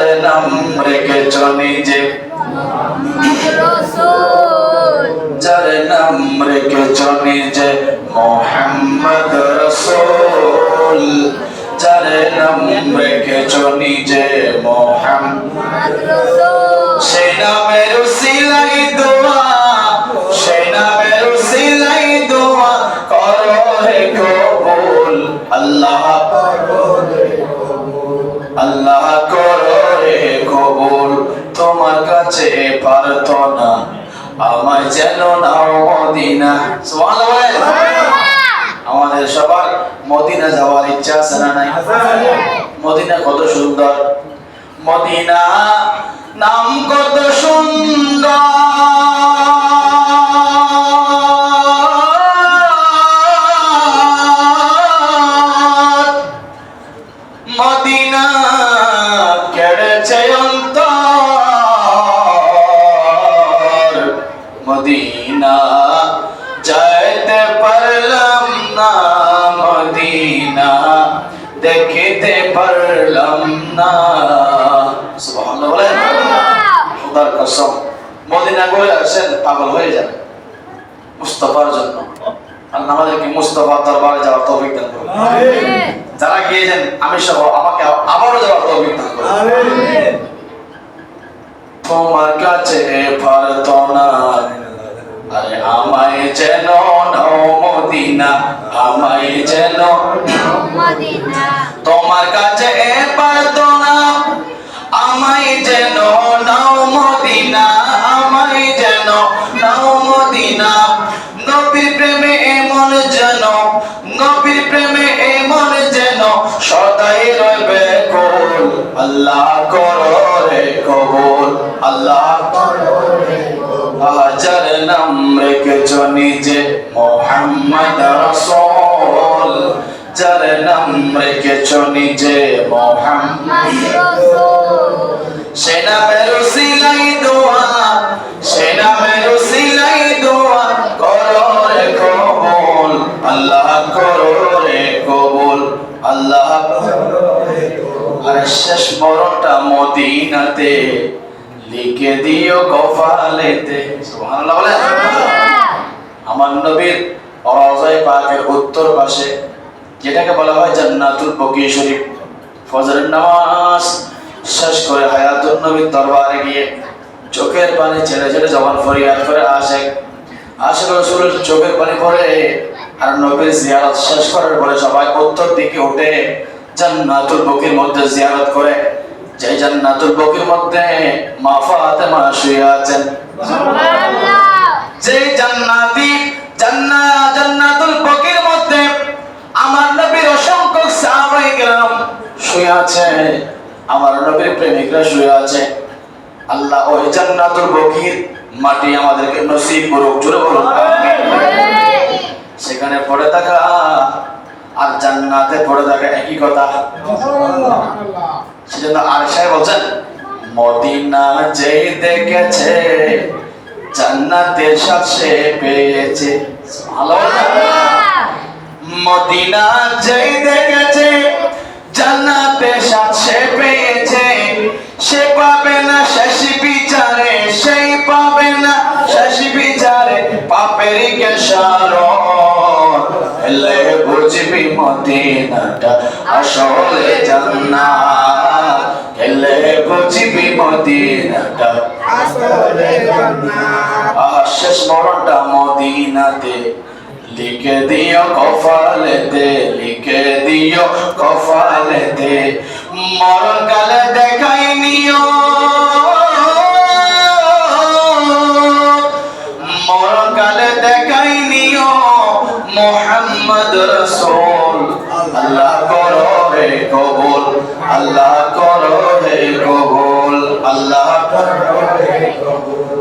যার নাম রেখেছ নিজে যার নাম রেখেছ নিজে মোহাম্মদ রাসূল যার নাম রেখেছ নিজে মোহাম্মদ রাসূল সেই নামের উসিলায় দোয়া সেই নামের উসিলায় দোয়া করো হে কবুল আল্লাহ আল্লাহ করো হে কবুল তোমার কাছে প্রার্থনা আমায় যেন নাও মদিনা সুবহানাল্লাহ আমাদের সবার মদিনা যাওয়ার ইচ্ছা আছে না নাই মদিনা কত সুন্দর মদিনা নাম কত সুন্দর মদিনা কেড়েছে অন্তর মদিনা যাইতে পারলাম না মদিনা দেখিতে পারলাম না সুবহানাল্লাহ বলেন খোদার কসম মদিনা ঘুরে আসেন পাগল হয়ে যান মুস্তাফার জন্য আল্লাহ আমাদেরকে মুস্তাফার দরবারে যাওয়ার তৌফিক দান করুন আমিন যারা গিয়েছেন আমি সহ আমাকে আবারও যাওয়ার তৌফিক দান করুন আমিন তোমার কাছে প্রার্থনা আরে আমায় যেন নাও মদিনা আমায় যেন নাও মদিনা তোমার কাছে প্রার্থনা আমায় যেন নাও মদিনা আমায় যেন নাও মদিনা নবীর প্রেমে এমন যেন নবীর প্রেমে এমন যেন সদাই রইবে কবুল আল্লাহ করো রে কবুল আল্লাহ করো রে যার নাম রেখেছ নিজে মোহাম্মদ রাসূল যার নাম রেখেছ নিজে মোহাম্মদ রাসূল সে নামের উসিলায় দোয়া সে নামের উসিলায় দোয়া করো রে কবুল আল্লাহ করো রে কবুল আল্লাহ করো রে কবুল আর শেষ মরণটা মদিনাতে লিখে দিও কফালেতে সুবহানাল্লাহ বলেন আমার নবীর রওজায়ে পাকের উত্তর পাশে যেটাকে বলা হয় জান্নাতুল বকি শরীফ ফজরের নামাজ শেষ করে হায়াতুন নবীর দরবারে গিয়ে চোখের পানি ছেড়ে ছেড়ে জবান ফরিয়াদ করে আশিক রাসূলের চোখের পানি পড়ে আর নবীর জিয়ারত শেষ করার পরে সবাই উত্তর দিকে উঠে জান্নাতুল বকির মধ্যে জিয়ারত করে যে জান্নাতুল বকির মধ্যে মা ফাতেমা শুয়ে আছেন সুবহানাল্লাহ যে জান্নাতুল বকির মধ্যে আমার নবীর অসংখ্য সাহাবায়ে কেরাম শুয়ে আছে আমার নবীর প্রেমিকরা শুয়ে আছে আল্লাহ ওই জান্নাতুল বকির মাটি আমাদেরকে নসিব করুক জোরে বলুন আমিন সেখানে পড়ে থাকা আর জান্নাতে পড়ে থাকা একই কথা সুবহানাল্লাহ সেজন্য আয়েশা বলেন মদিনা যে দেখেছে জান্নাতের স্বাদ সে পেয়েছে সুবহানাল্লাহ মদিনা যে দেখেছে জান্নাতের স্বাদ সে পেয়েছে সে পাবে না শেষ বিচারে সেই পাবে না শেষ বিচারে পাপের কেশারণ এলে বুঝবি মদিনাটা আসলে জান্নাত এলে বুঝবি মদিনাটা আসলে জান্নাত শেষ মরণটা মদিনাতে লিখে দিও কফালেতে লিখে দিও কফালেতে মরণ কালে দেখাই নিও মরণ কালে দেখাই নিও মোহাম্মদ রাসূল আল্লাহ করো হে কবুল আল্লাহ করো হে কবুল আল্লাহ করো হে কবুল